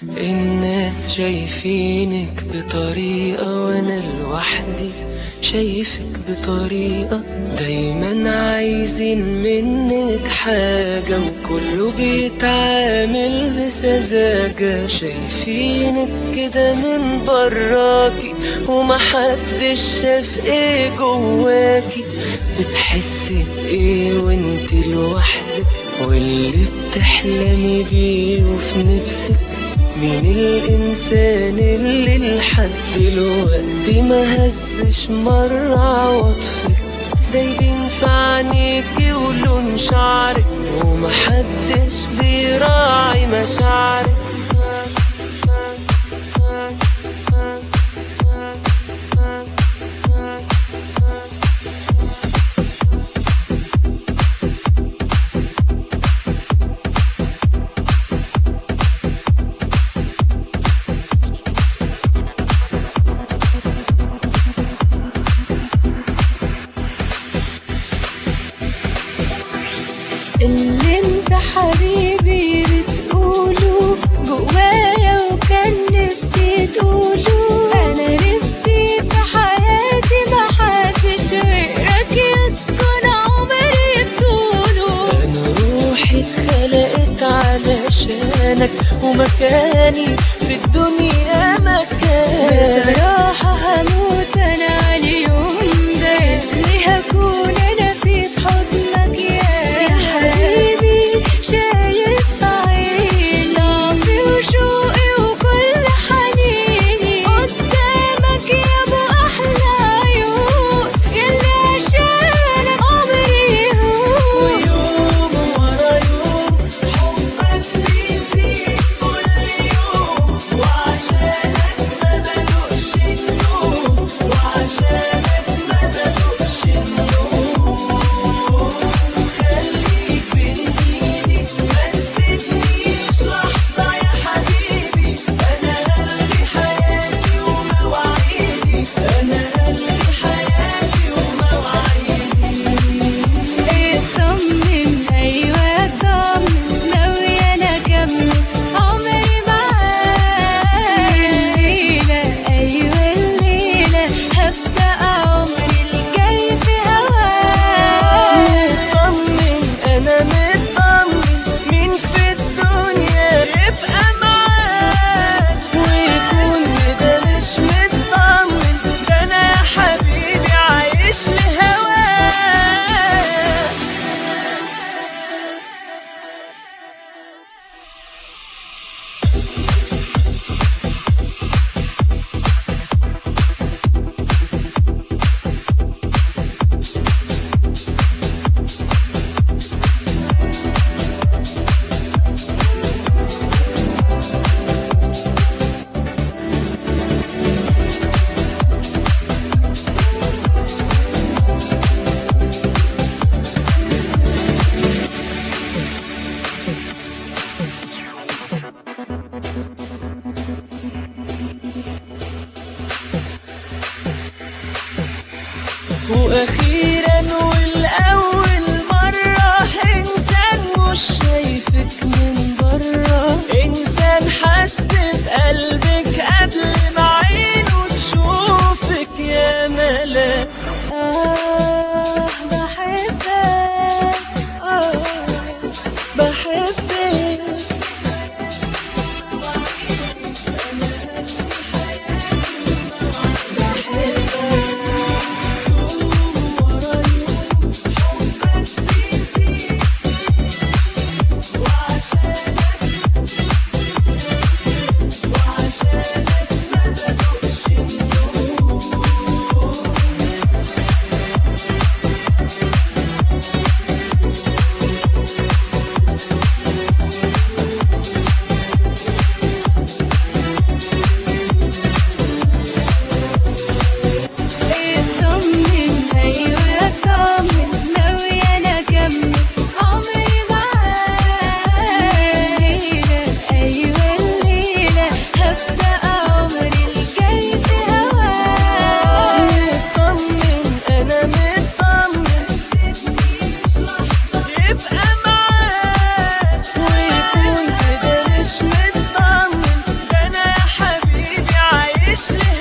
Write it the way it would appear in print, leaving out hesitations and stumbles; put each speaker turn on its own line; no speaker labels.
الناس شايفينك بطريقة وانا لوحدي شايفك بطريقة، دايما عايزين منك حاجة وكله بيتعامل بسذاجة. شايفينك كده من براكي ومحدش شاف ايه جواكي. بتحسي بايه وانت لوحدك واللي بتحلمي بيه وفي نفسك؟ مين الإنسان اللي لحد دلوقتي ما هزش مرة عواطفك؟ ده يبين في عينيكي ولون شعرك ومحدش بيراعي مشاعرك.
اللي انت حبيبي بتقوله جوايا وكان نفسي تقوله. انا نفسي في حياتي محدش غيرك يسكن عمري بطوله.
انا روحي اتخلقت علشانك ومكاني في الدنيا مكانك.
بصراحة هموت انا على اليوم ده اللي هكون انا فيه في حضنك يا حبيبي. شايف في عيني ضعفي وشوقي وكل حنيني قدامك يا ابو احلى عيون يلي عشانك عمري يهون.
ويوم ورا يوم حبك بيزيد كل يوم، وعشانك ما بدوقش النوم، وعشانك ما بدوقش النوم. خليك بين ايدي ما تسيبنيش لحظة يا حبيبي. انا قلبي حياتي ومواعيدي، انا قلبي حياتي ومواعيدي.
اطمن ايوه اطمن ناوية انا اكمل عمري معاك. الليلة ايوه الليلة هبدأ عمري الجاي في هواك.
مطمن انا مطمن مين في الدنيا يبقى معاك ويكون ده مش مطمن؟ ده انا يا حبيبي عايش لهواك. واخيرا والاول مرة انسان مش شايفك من برا، انسان حس بقلبك قبل ما عينه تشوفك يا ملاك.
بحبك
بحبك عشرة